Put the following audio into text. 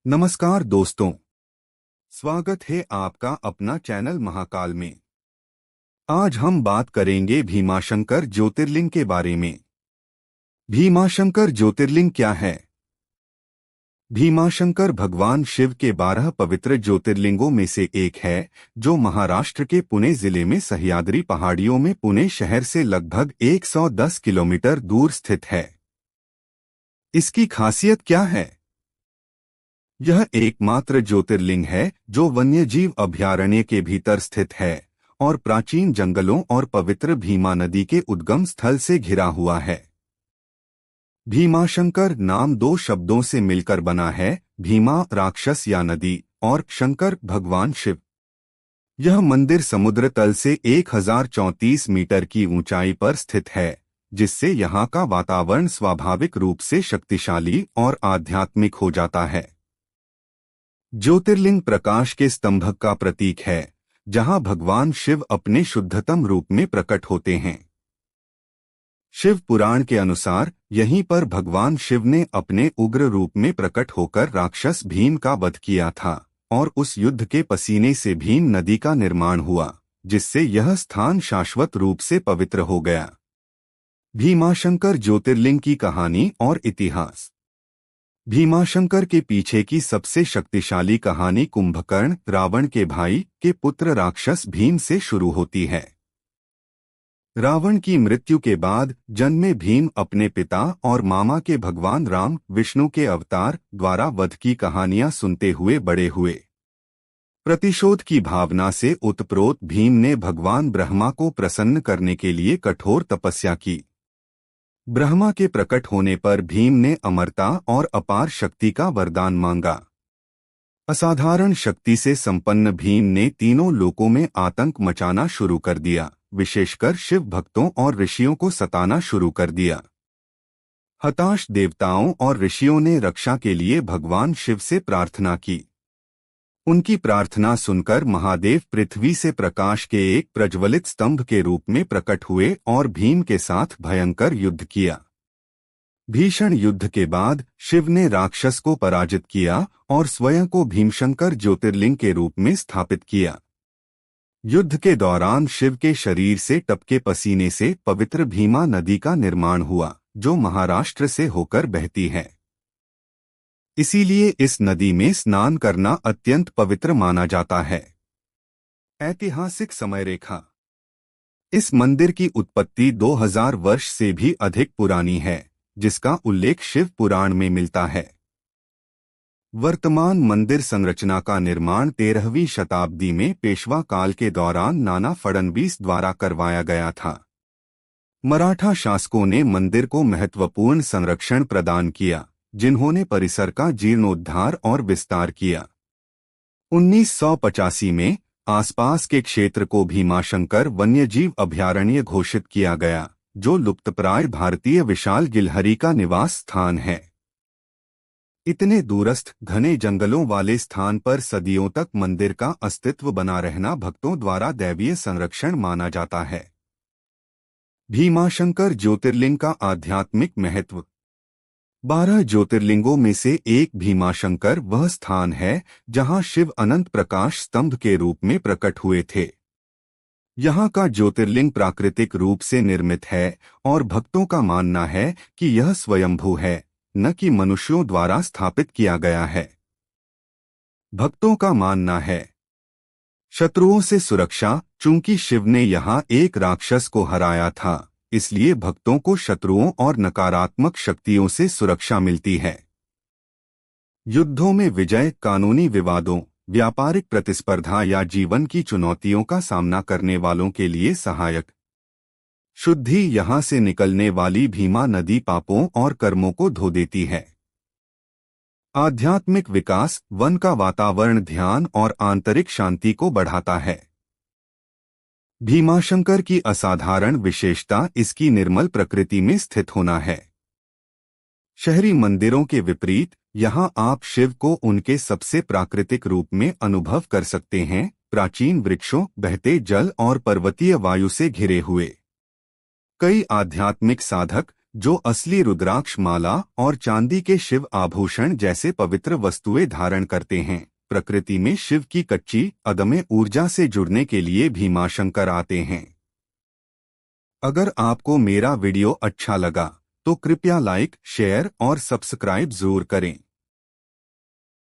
नमस्कार दोस्तों, स्वागत है आपका अपना चैनल महाकाल में। आज हम बात करेंगे भीमाशंकर ज्योतिर्लिंग के बारे में। भीमाशंकर ज्योतिर्लिंग क्या है? भीमाशंकर भगवान शिव के 12 पवित्र ज्योतिर्लिंगों में से एक है, जो महाराष्ट्र के पुणे जिले में सह्याद्री पहाड़ियों में पुणे शहर से लगभग 110 किलोमीटर दूर स्थित है। इसकी खासियत क्या है? यह एकमात्र ज्योतिर्लिंग है जो वन्यजीव अभयारण्य के भीतर स्थित है और प्राचीन जंगलों और पवित्र भीमा नदी के उद्गम स्थल से घिरा हुआ है। भीमाशंकर नाम दो शब्दों से मिलकर बना है, भीमा राक्षस या नदी और शंकर भगवान शिव। यह मंदिर समुद्र तल से 1034 मीटर की ऊंचाई पर स्थित है, जिससे यहाँ का वातावरण स्वाभाविक रूप से शक्तिशाली और आध्यात्मिक हो जाता है। ज्योतिर्लिंग प्रकाश के स्तंभ का प्रतीक है, जहां भगवान शिव अपने शुद्धतम रूप में प्रकट होते हैं। शिव पुराण के अनुसार यहीं पर भगवान शिव ने अपने उग्र रूप में प्रकट होकर राक्षस भीम का वध किया था और उस युद्ध के पसीने से भीम नदी का निर्माण हुआ, जिससे यह स्थान शाश्वत रूप से पवित्र हो गया। भीमाशंकर ज्योतिर्लिंग की कहानी और इतिहास। भीमाशंकर के पीछे की सबसे शक्तिशाली कहानी कुंभकर्ण, रावण के भाई के पुत्र राक्षस भीम से शुरू होती है। रावण की मृत्यु के बाद जन्मे भीम अपने पिता और मामा के भगवान राम विष्णु के अवतार द्वारा वध की कहानियां सुनते हुए बड़े हुए। प्रतिशोध की भावना से उत्प्रोत भीम ने भगवान ब्रह्मा को प्रसन्न करने के लिए कठोर तपस्या की। ब्रह्मा के प्रकट होने पर भीम ने अमरता और अपार शक्ति का वरदान मांगा। असाधारण शक्ति से संपन्न भीम ने तीनों लोकों में आतंक मचाना शुरू कर दिया, विशेषकर शिव भक्तों और ऋषियों को सताना शुरू कर दिया। हताश देवताओं और ऋषियों ने रक्षा के लिए भगवान शिव से प्रार्थना की। उनकी प्रार्थना सुनकर महादेव पृथ्वी से प्रकाश के एक प्रज्वलित स्तंभ के रूप में प्रकट हुए और भीम के साथ भयंकर युद्ध किया। भीषण युद्ध के बाद शिव ने राक्षस को पराजित किया और स्वयं को भीमशंकर ज्योतिर्लिंग के रूप में स्थापित किया। युद्ध के दौरान शिव के शरीर से टपके पसीने से पवित्र भीमा नदी का निर्माण हुआ, जो महाराष्ट्र से होकर बहती है। इसीलिए इस नदी में स्नान करना अत्यंत पवित्र माना जाता है। ऐतिहासिक समय रेखा। इस मंदिर की उत्पत्ति 2000 वर्ष से भी अधिक पुरानी है, जिसका उल्लेख शिव पुराण में मिलता है। वर्तमान मंदिर संरचना का निर्माण 13वीं शताब्दी में पेशवा काल के दौरान नाना फडणवीस द्वारा करवाया गया था। मराठा शासकों ने मंदिर को महत्वपूर्ण संरक्षण प्रदान किया, जिन्होंने परिसर का जीर्णोद्धार और विस्तार किया। 1985 में आसपास के क्षेत्र को भीमाशंकर वन्यजीव अभयारण्य घोषित किया गया, जो लुप्तप्राय भारतीय विशाल गिलहरी का निवास स्थान है। इतने दूरस्थ घने जंगलों वाले स्थान पर सदियों तक मंदिर का अस्तित्व बना रहना भक्तों द्वारा दैवीय संरक्षण माना जाता है। भीमाशंकर ज्योतिर्लिंग का आध्यात्मिक महत्व। 12 ज्योतिर्लिंगों में से एक भीमाशंकर वह स्थान है जहां शिव अनंत प्रकाश स्तंभ के रूप में प्रकट हुए थे। यहाँ का ज्योतिर्लिंग प्राकृतिक रूप से निर्मित है और भक्तों का मानना है कि यह स्वयंभू है, न कि मनुष्यों द्वारा स्थापित किया गया है। भक्तों का मानना है शत्रुओं से सुरक्षा। चूंकि शिव ने यहाँ एक राक्षस को हराया था, इसलिए भक्तों को शत्रुओं और नकारात्मक शक्तियों से सुरक्षा मिलती है। युद्धों में विजय, कानूनी विवादों, व्यापारिक प्रतिस्पर्धा या जीवन की चुनौतियों का सामना करने वालों के लिए सहायक। शुद्धि। यहाँ से निकलने वाली भीमा नदी पापों और कर्मों को धो देती है। आध्यात्मिक विकास। वन का वातावरण ध्यान और आंतरिक शांति को बढ़ाता है। भीमाशंकर की असाधारण विशेषता इसकी निर्मल प्रकृति में स्थित होना है। शहरी मंदिरों के विपरीत यहाँ आप शिव को उनके सबसे प्राकृतिक रूप में अनुभव कर सकते हैं, प्राचीन वृक्षों, बहते जल और पर्वतीय वायु से घिरे हुए। कई आध्यात्मिक साधक जो असली रुद्राक्ष माला और चांदी के शिव आभूषण जैसे पवित्र वस्तुएं धारण करते हैं। प्रकृति में शिव की कच्ची अदम्य ऊर्जा से जुड़ने के लिए भीमाशंकर आते हैं। अगर आपको मेरा वीडियो अच्छा लगा तो कृपया लाइक, शेयर और सब्सक्राइब जरूर करें।